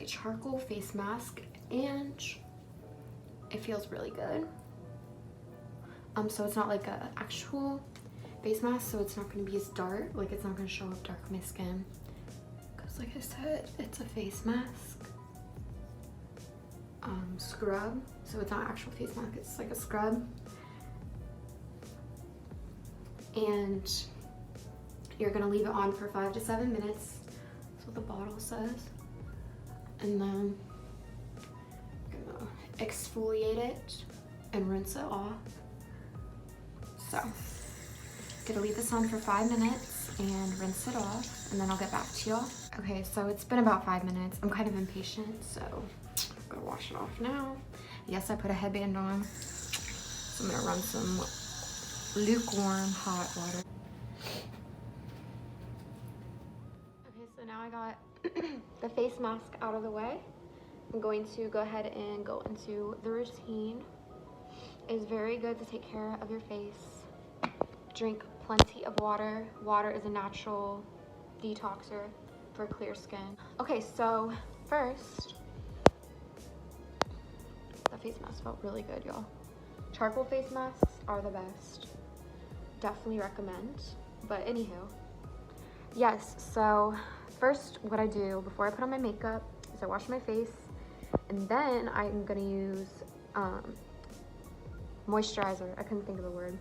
charcoal face mask, and it feels really good. So it's not like a actual face mask, so it's not going to be as dark, like it's not going to show up dark on my skin, because like I said, it's a face mask. Scrub, so it's not actual face mask, it's like a scrub. And you're gonna leave it on for 5 to 7 minutes. That's what the bottle says. And then you're gonna exfoliate it and rinse it off. So, gonna leave this on for 5 minutes and rinse it off, and then I'll get back to y'all. Okay, so it's been about 5 minutes. I'm kind of impatient, so I'm gonna wash it off now. Yes, I put a headband on. So I'm gonna run some lukewarm hot water. Okay, so now I got the face mask out of the way. I'm going to go ahead and go into the routine. It's very good to take care of your face. Drink plenty of water. Water is a natural detoxer for clear skin. Okay, so first, the face mask felt really good, y'all. Charcoal face masks are the best. Definitely recommend. But anywho, yes, so first what I do before I put on my makeup is I wash my face, and then I'm gonna use moisturizer. I couldn't think of the word.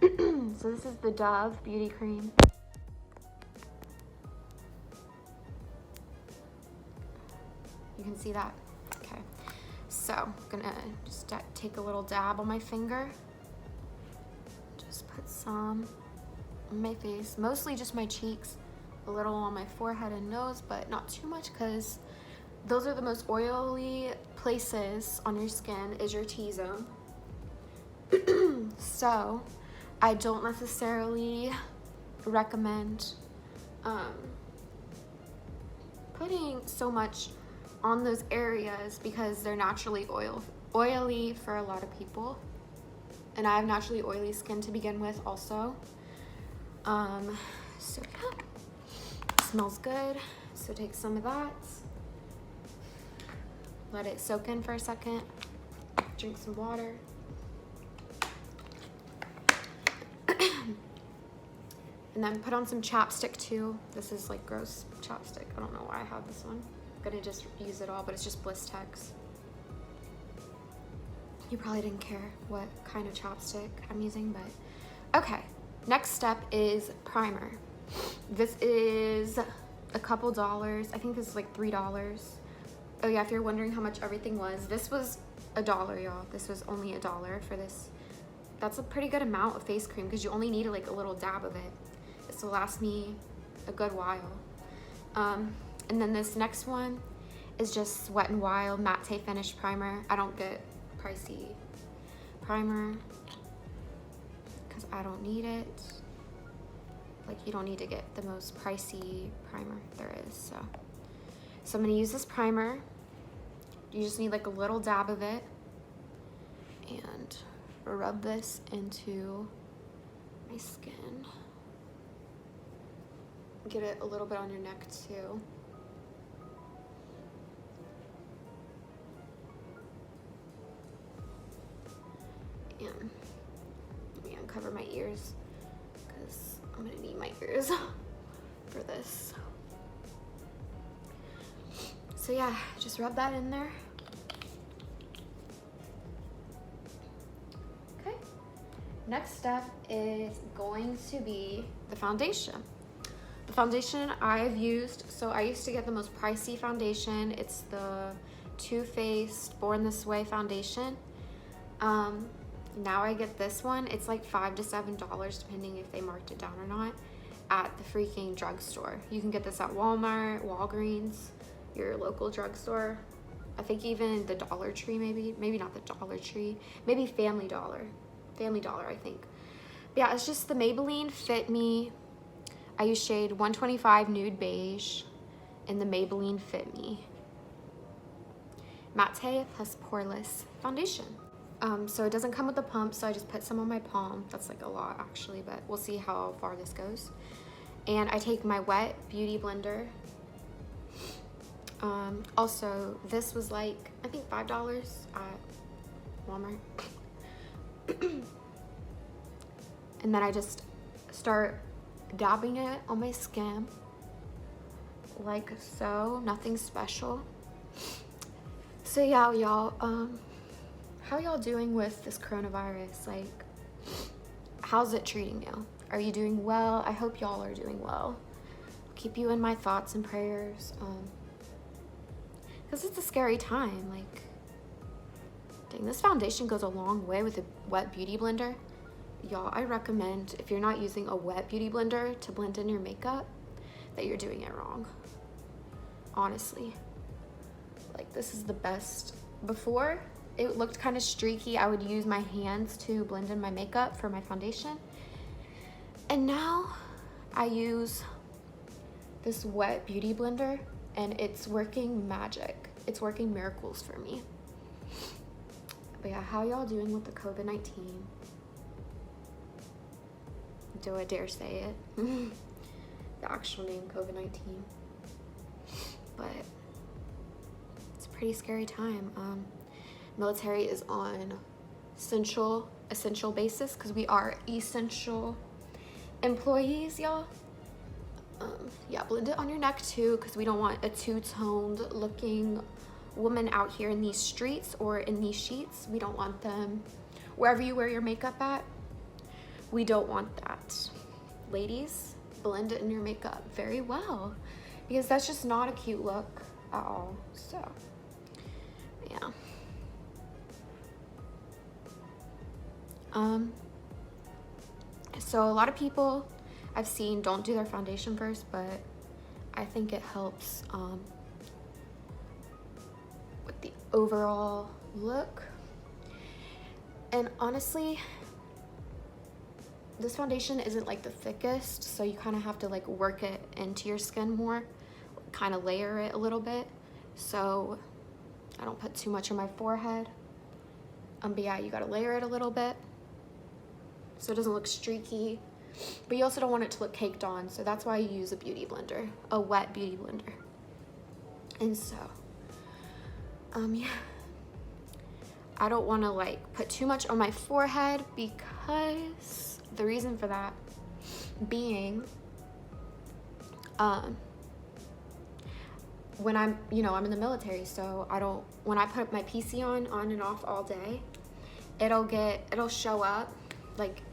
So this is the Dove Beauty Cream. You can see that? Okay. So I'm gonna just take a little dab on my finger. Just put some on my face, mostly just my cheeks, a little on my forehead and nose, but not too much, because those are the most oily places on your skin, is your T-zone. So I don't necessarily recommend putting so much on those areas, because they're naturally oily for a lot of people, and I have naturally oily skin to begin with also. So yeah, smells good. So take some of that, let it soak in for a second, drink some water. And then put on some chapstick too. This is like gross chapstick. I don't know why I have this one. I'm gonna just use it all, but it's just Blistex. You probably didn't care what kind of chapstick I'm using, but okay. Next step is primer. This is a couple dollars. I think this is like $3. Oh yeah, if you're wondering how much everything was, this was $1, y'all. This was only $1 for this. That's a pretty good amount of face cream, because you only need like a little dab of it. This will last me a good while. And then this next one is just Wet n Wild Matte Finish Primer. I don't get pricey primer because I don't need it. Like, you don't need to get the most pricey primer there is. So I'm gonna use this primer. You just need like a little dab of it, and rub this into my skin. Get it a little bit on your neck too. And let me uncover my ears, because I'm gonna need my ears for this. So yeah, just rub that in there. Okay. Next step is going to be the foundation. The foundation I've used, so I used to get the most pricey foundation. It's the Too Faced Born This Way foundation. Now I get this one. It's like $5 to $7, depending if they marked it down or not, at the freaking drugstore. You can get this at Walmart, Walgreens, your local drugstore. I think even the Dollar Tree, maybe not the Dollar Tree, maybe Family Dollar, I think. But yeah, it's just the Maybelline Fit Me. I use shade 125 Nude Beige in the Maybelline Fit Me Matte plus Poreless foundation. So it doesn't come with a pump, so I just put some on my palm. That's like a lot actually, but we'll see how far this goes. And I take my wet beauty blender. Also, this was like, I think $5 at Walmart. And then I just start dabbing it on my skin like so, nothing special. So yeah, y'all, how y'all doing with this coronavirus? Like, how's it treating you? Are you doing well? I hope y'all are doing well. Keep you in my thoughts and prayers, because it's a scary time. Like, dang, this foundation goes a long way with a wet beauty blender. Y'all, I recommend, if you're not using a wet beauty blender to blend in your makeup, that you're doing it wrong. Honestly. Like, this is the best. Before, it looked kind of streaky. I would use my hands to blend in my makeup for my foundation. And now, I use this wet beauty blender, and it's working magic. It's working miracles for me. But yeah, how y'all doing with the COVID-19? Do I dare say it? The actual name, COVID-19. But it's a pretty scary time. Military is on essential basis because we are essential employees, y'all. Yeah, blend it on your neck too, because we don't want a two-toned looking woman out here in these streets or in these sheets. We don't want them wherever you wear your makeup at. We don't want that. Ladies, blend it in your makeup very well, because that's just not a cute look at all. So yeah. So a lot of people I've seen don't do their foundation first, but I think it helps with the overall look. And honestly, this foundation isn't like the thickest, so you kind of have to like work it into your skin more, kind of layer it a little bit. So I don't put too much on my forehead. But yeah, you gotta layer it a little bit so it doesn't look streaky. But you also don't want it to look caked on, so that's why you use a beauty blender, a wet beauty blender. And so, yeah, I don't want to like put too much on my forehead, because the reason for that being, when I'm in the military, so when I put my PC on and off all day, it'll show up, like,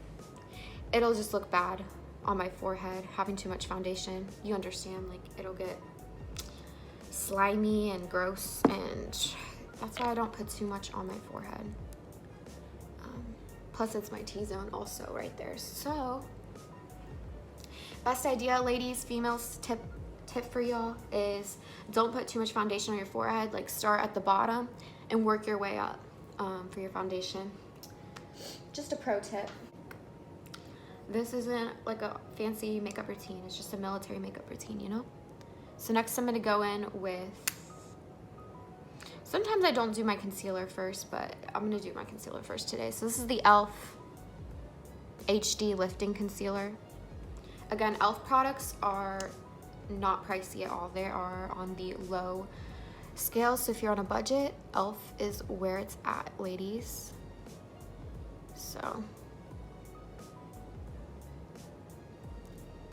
it'll just look bad on my forehead, having too much foundation. You understand, like, it'll get slimy and gross, and that's why I don't put too much on my forehead. Plus, it's my T-zone also right there. So, best idea, ladies, females, tip for y'all is don't put too much foundation on your forehead. Like, start at the bottom and work your way up for your foundation. Just a pro tip. This isn't like a fancy makeup routine. It's just a military makeup routine, you know? So next I'm gonna go in with, sometimes I don't do my concealer first, but I'm gonna do my concealer first today. So this is the e.l.f. HD Lifting Concealer. Again, e.l.f. products are not pricey at all. They are on the low scale. So if you're on a budget, e.l.f. is where it's at, ladies. So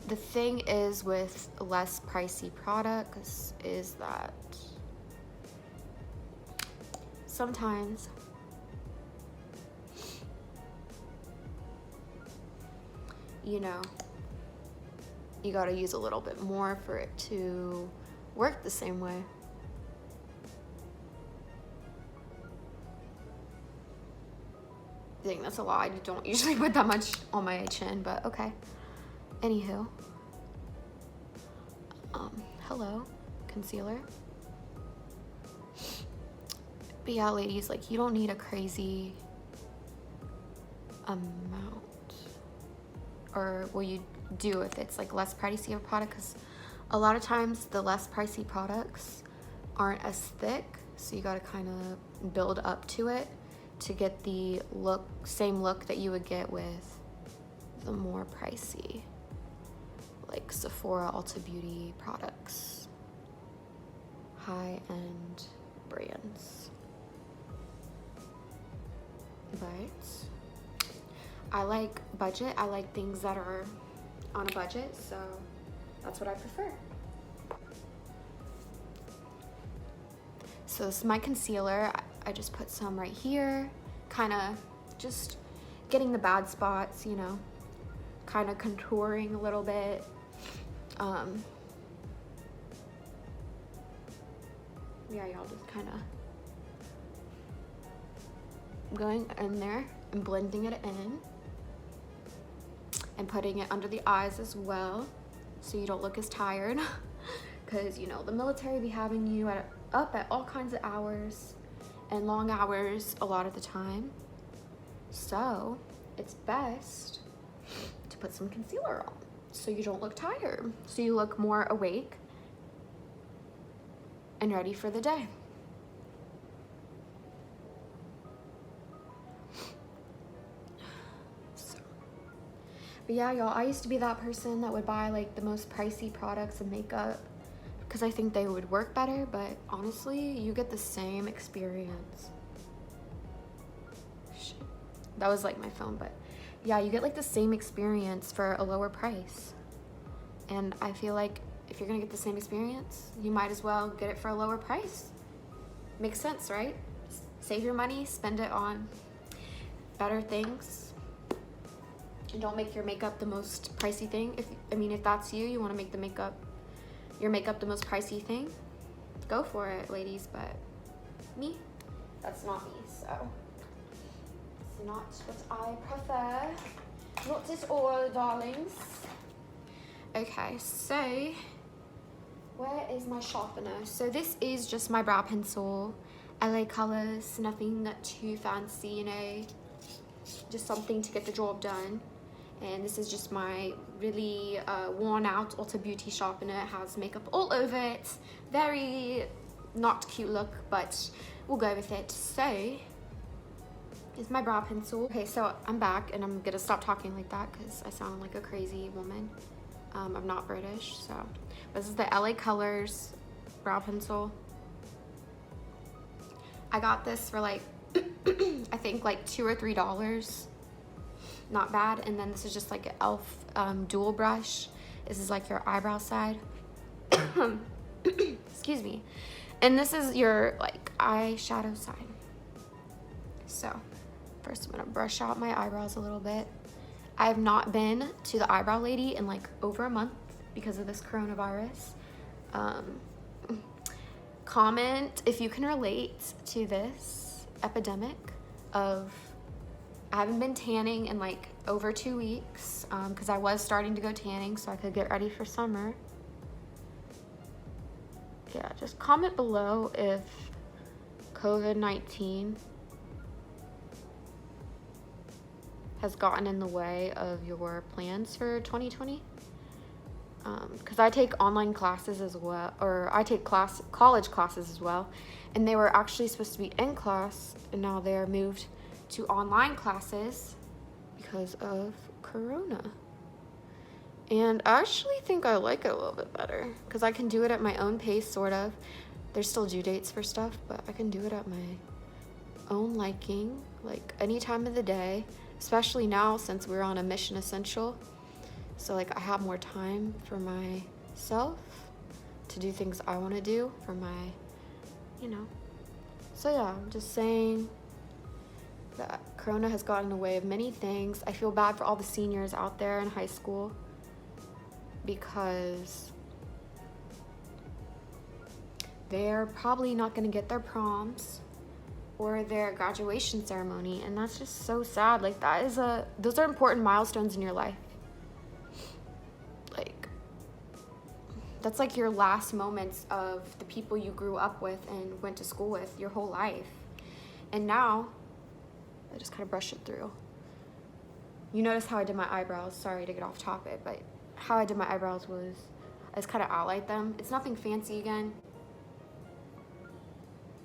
the thing is with less pricey products is that sometimes you gotta use a little bit more for it to work the same way. Dang, that's a lot. I don't usually put that much on my chin, but okay. Anywho, hello, concealer. But yeah, ladies, like, you don't need a crazy amount, or well, you do if it's like less pricey of a product, because a lot of times the less pricey products aren't as thick, so you gotta kind of build up to it to get the same look that you would get with the more pricey, like Sephora, Ulta Beauty products. high-end brands. But I like budget. I like things that are on a budget, so that's what I prefer. So this is my concealer. I just put some right here, kind of just getting the bad spots, you know, kind of contouring a little bit. Yeah, y'all, just kind of going in there and blending it in and putting it under the eyes as well, so you don't look as tired. Because, you know, the military be having you up at all kinds of hours and long hours a lot of the time. So it's best to put some concealer on so you don't look tired, so you look more awake and ready for the day. But yeah, y'all, I used to be that person that would buy like the most pricey products and makeup because I think they would work better, but honestly, you get the same experience. Shit. That was like my phone, but yeah, you get like the same experience for a lower price. And I feel like if you're gonna get the same experience, you might as well get it for a lower price. Makes sense, right? Save your money, spend it on better things. And don't make your makeup the most pricey thing. If that's you, you wanna make your makeup the most pricey thing, go for it, ladies. But me, that's not me, so it's not what I prefer. Not at all, darlings. Okay, so where is my sharpener? So this is just my brow pencil, LA Colors, nothing too fancy, you know, just something to get the job done. And this is just my really worn out Ulta Beauty sharpener. It has makeup all over it. Very not cute look, but we'll go with it. So it's my brow pencil. Okay, so I'm back and I'm gonna stop talking like that because I sound like a crazy woman. I'm not British, so. This is the LA Colors brow pencil. I got this for like, I think like $2 or $3. Not bad. And then this is just like an e.l.f. Dual brush. This is like your eyebrow side. Excuse me. And this is your like eyeshadow side. So first I'm gonna brush out my eyebrows a little bit. I have not been to the eyebrow lady in like over a month because of this coronavirus. Comment if you can relate to this epidemic of, I haven't been tanning in like over 2 weeks because I was starting to go tanning so I could get ready for summer. Yeah, just comment below if COVID-19 has gotten in the way of your plans for 2020. Because I take online classes as well, or I take college classes as well, and they were actually supposed to be in class, and now they are moved to online classes because of Corona. And I actually think I like it a little bit better because I can do it at my own pace, sort of. There's still due dates for stuff, but I can do it at my own liking, like any time of the day, especially now since we're on a mission essential. So like I have more time for myself to do things I want to do for my, you know. So yeah, I'm just saying that Corona has gotten in the way of many things. I feel bad for all the seniors out there in high school because they're probably not going to get their proms or their graduation ceremony, and that's just so sad. Like those are important milestones in your life. Like that's like your last moments of the people you grew up with and went to school with your whole life. And now I just kind of brush it through. You notice how I did my eyebrows. Sorry to get off topic, but how I did my eyebrows was I just kind of outlined them. It's nothing fancy again.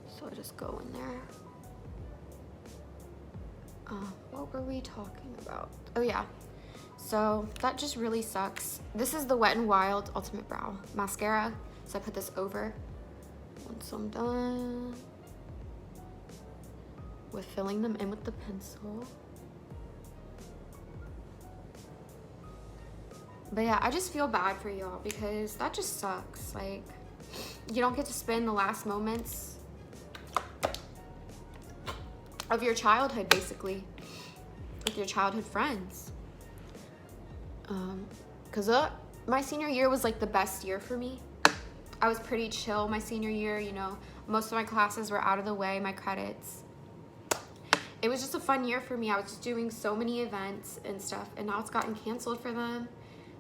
So I just go in there. What were we talking about? Oh yeah. So that just really sucks. This is the Wet n Wild Ultimate Brow Mascara. So I put this over. Once I'm done with filling them in with the pencil. But yeah, I just feel bad for y'all because that just sucks. Like, you don't get to spend the last moments of your childhood, basically, with your childhood friends. Because my senior year was like the best year for me. I was pretty chill my senior year, you know. Most of my classes were out of the way, my credits. It was just a fun year for me. I was just doing so many events and stuff, and now it's gotten canceled for them.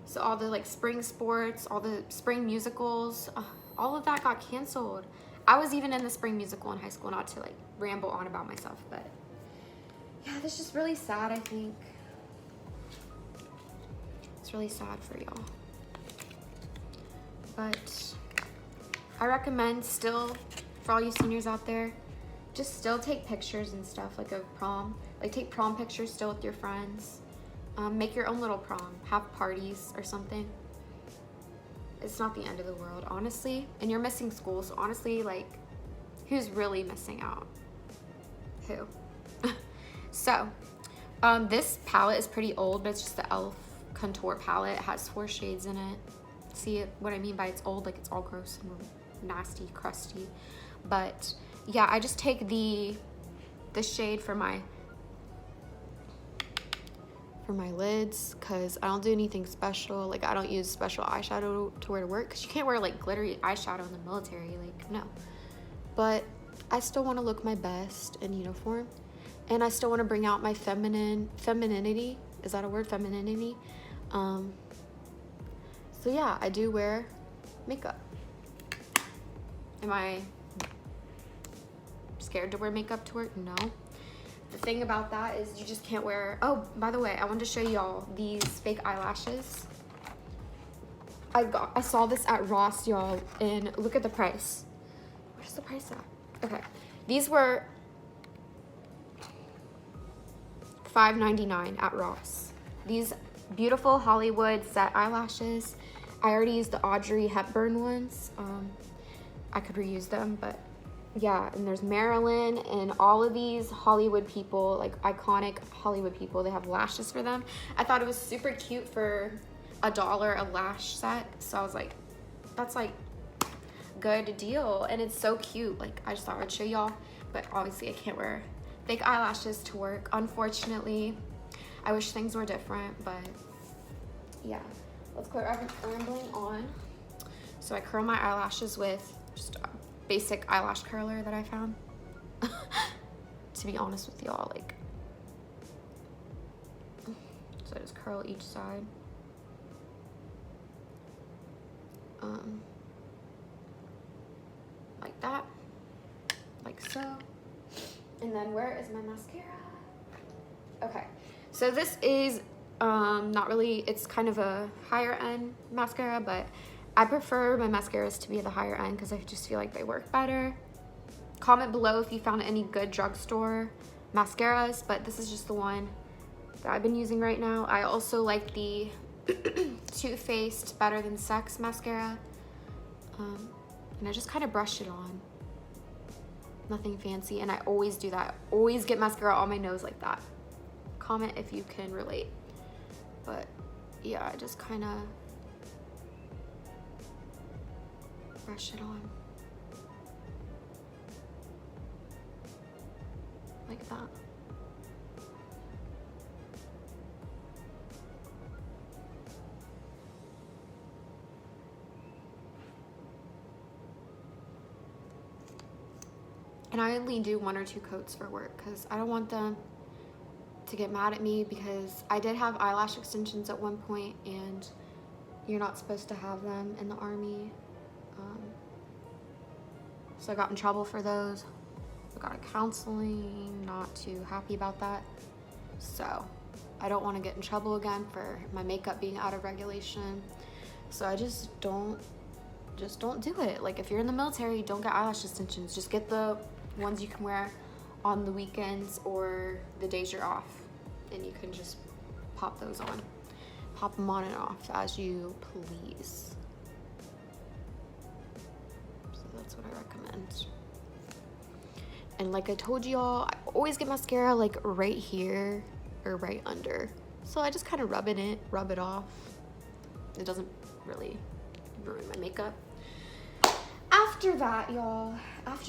So all the like spring sports, all the spring musicals, all of that got canceled. I was even in the spring musical in high school, not to like ramble on about myself, but yeah, that's just really sad, I think. It's really sad for y'all. But I recommend still, for all you seniors out there, just still take pictures and stuff, like of prom. Like take prom pictures still with your friends. Make your own little prom. Have parties or something. It's not the end of the world, honestly. And you're missing school, so honestly, like, who's really missing out? Who? So, this palette is pretty old, but it's just the e.l.f. Contour palette. It has 4 shades in it. See what I mean by it's old? Like, it's all gross and nasty, crusty. But yeah, I just take the shade for my lids, because I don't do anything special. Like, I don't use special eyeshadow to wear to work, because you can't wear like glittery eyeshadow in the military, like, no. But I still want to look my best in uniform, and I still want to bring out my femininity. Is that a word? Femininity. So yeah, I do wear makeup. Am I scared to wear makeup to work? No. The thing about that is you just can't wear, oh, by the way, I wanted to show y'all these fake eyelashes. I saw this at Ross, y'all, and look at the price. Where's the price at? Okay. These were $5.99 at Ross. These beautiful Hollywood set eyelashes. I already used the Audrey Hepburn ones. I could reuse them, but yeah, and there's Marilyn and all of these Hollywood people, like iconic Hollywood people, they have lashes for them. I thought it was super cute for $1 a lash set. So I was like, that's like good deal. And it's so cute. Like, I just thought I'd show y'all, but obviously I can't wear fake eyelashes to work, unfortunately. I wish things were different, but yeah. Let's quit rambling on. So I curl my eyelashes with just a basic eyelash curler that I found. To be honest with y'all, like, so I just curl each side. Like that, like so. And then where is my mascara? Okay, so this is not really, it's kind of a higher end mascara, but I prefer my mascaras to be at the higher end because I just feel like they work better. Comment below if you found any good drugstore mascaras, but this is just the one that I've been using right now. I also like the Too Faced Better Than Sex mascara, and I just kind of brush it on. Nothing fancy, and I always do that. Always get mascara on my nose like that. Comment if you can relate. But yeah, I just kind of brush it on like that. And I only do 1 or 2 coats for work because I don't want them to get mad at me, because I did have eyelash extensions at one point and you're not supposed to have them in the Army. So I got in trouble for those. I got a counseling, not too happy about that. So I don't want to get in trouble again for my makeup being out of regulation. So I just don't do it. Like, if you're in the military, don't get eyelash extensions. Just get the ones you can wear on the weekends or the days you're off, and you can just pop those on. Pop them on and off as you please. So that's That's what I recommend. And like I told y'all, I always get mascara like right here or right under. So I just kind of rub it off. It doesn't really ruin my makeup. After that, y'all, oh,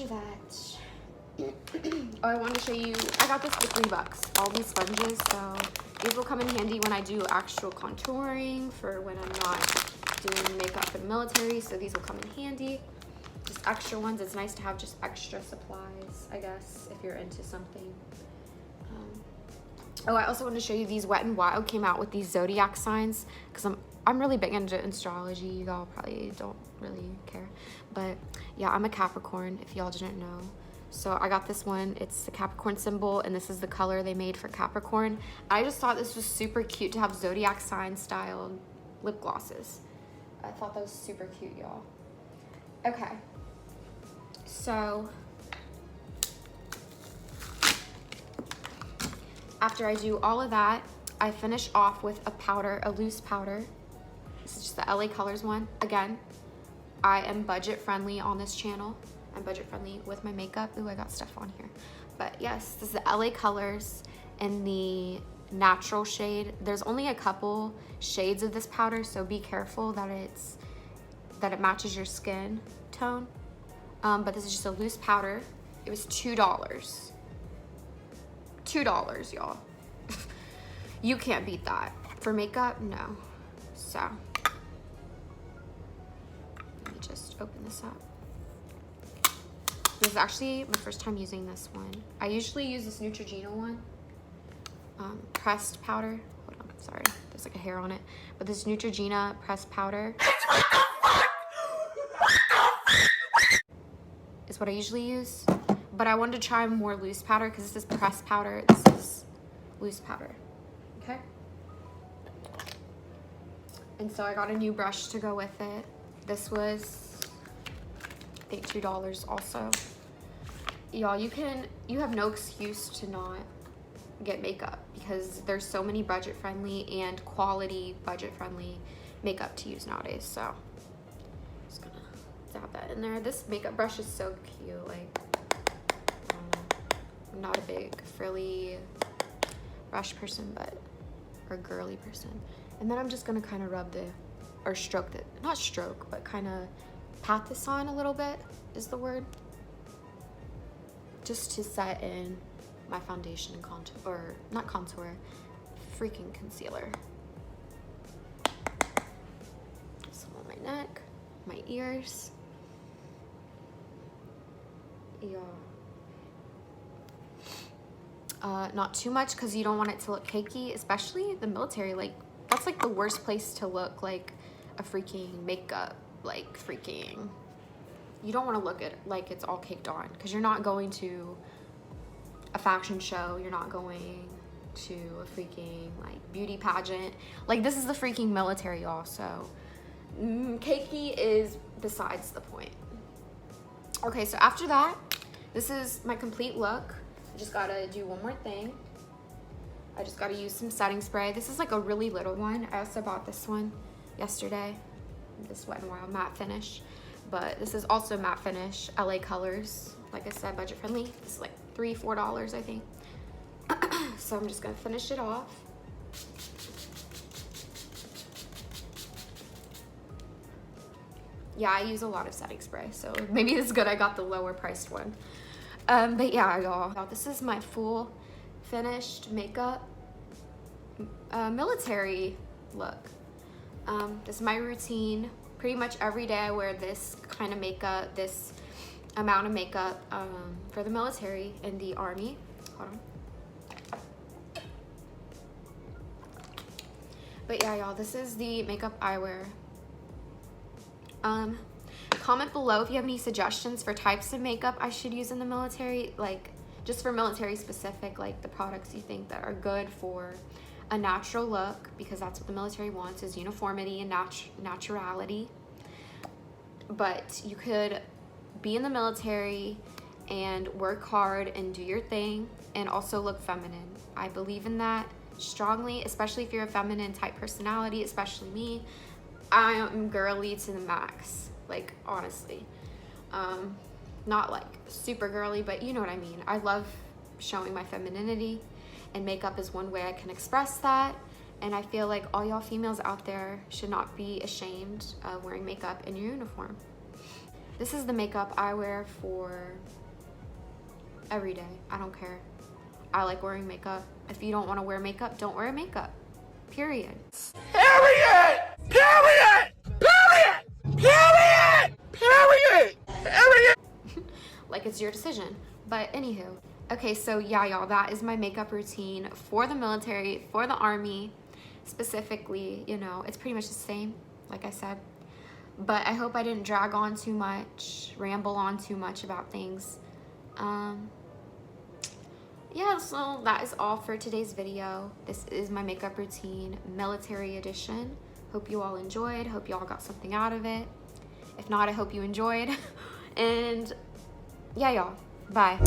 I wanted to show you, I got this for $3, all these sponges, so these will come in handy when I do actual contouring, for when I'm not doing makeup for the military, so these will come in handy. Just extra ones. It's nice to have just extra supplies, I guess, if you're into something. Oh, I also want to show you these Wet n Wild came out with these zodiac signs, because I'm really big into astrology. Y'all probably don't really care, but yeah, I'm a Capricorn, if y'all didn't know. So I got this one. It's the Capricorn symbol, and this is the color they made for Capricorn. I just thought this was super cute to have zodiac sign style lip glosses. I thought that was super cute, y'all. Okay, so after I do all of that, I finish off with a powder, a loose powder. This is just the LA Colors one. Again, I am budget friendly on this channel. I'm budget friendly with my makeup. Ooh, I got stuff on here. But yes, this is the LA Colors in the natural shade. There's only a couple shades of this powder, so be careful that it matches your skin tone. But this is just a loose powder. It was $2. $2, y'all. You can't beat that. For makeup, no. So, let me just open this up. This is actually my first time using this one. I usually use this Neutrogena one. Pressed powder. Hold on, sorry. There's like a hair on it. But this Neutrogena pressed powder is what I usually use. But I wanted to try more loose powder because this is pressed powder. This is loose powder. Okay? And so I got a new brush to go with it. This was, I think, $2 also. Y'all, you have no excuse to not get makeup because there's so many budget friendly and quality budget friendly makeup to use nowadays. So just gonna dab that in there. This makeup brush is so cute. Like, I don't know, I'm not a big frilly brush person, or girly person. And then I'm just gonna kind of rub or stroke not stroke, but kind of pat this on a little bit is the word. Just to set in my foundation and contour, or not contour, freaking concealer. Some on my neck, my ears. Yeah. Not too much because you don't want it to look cakey, especially the military. Like, that's like the worst place to look like a freaking makeup, like freaking. You don't want to look at like it's all caked on because you're not going to a fashion show. You're not going to a freaking like beauty pageant. Like, this is the freaking military, y'all. So cakey is besides the point. Okay, so after that, this is my complete look. I just gotta do one more thing. I just gotta use some setting spray. This is like a really little one. I also bought this one yesterday. This Wet n Wild matte finish. But this is also matte finish, LA Colors. Like I said, budget friendly. This is like $3, $4, I think. So I'm just gonna finish it off. Yeah, I use a lot of setting spray, so maybe it's good I got the lower priced one. But yeah, y'all, this is my full finished makeup military look. This is my routine. Pretty much every day I wear this kind of makeup, this amount of makeup for the military and the army. Hold on. But yeah, y'all, this is the makeup I wear. Comment below if you have any suggestions for types of makeup I should use in the military, like just for military specific, like the products you think that are good for a natural look, because that's what the military wants, is uniformity and naturality. But you could be in the military and work hard and do your thing and also look feminine. I believe in that strongly, especially if you're a feminine type personality, especially me. I am girly to the max, like, honestly. Not like super girly, but you know what I mean. I love showing my femininity, and makeup is one way I can express that. And I feel like all y'all females out there should not be ashamed of wearing makeup in your uniform. This is the makeup I wear for every day. I don't care. I like wearing makeup. If you don't want to wear makeup, don't wear makeup. Period. Period! Period! Period! Period! Period! Period! Like it's your decision. But anywho. Okay, so yeah, y'all, that is my makeup routine for the military, for the army. Specifically, you know, it's pretty much the same, like I said. But I hope I didn't drag on too much, ramble on too much about things. Yeah, so that is all for today's video. This is my makeup routine, military edition. Hope you all enjoyed. Hope you all got something out of it. If not, I hope you enjoyed. And yeah, y'all, bye.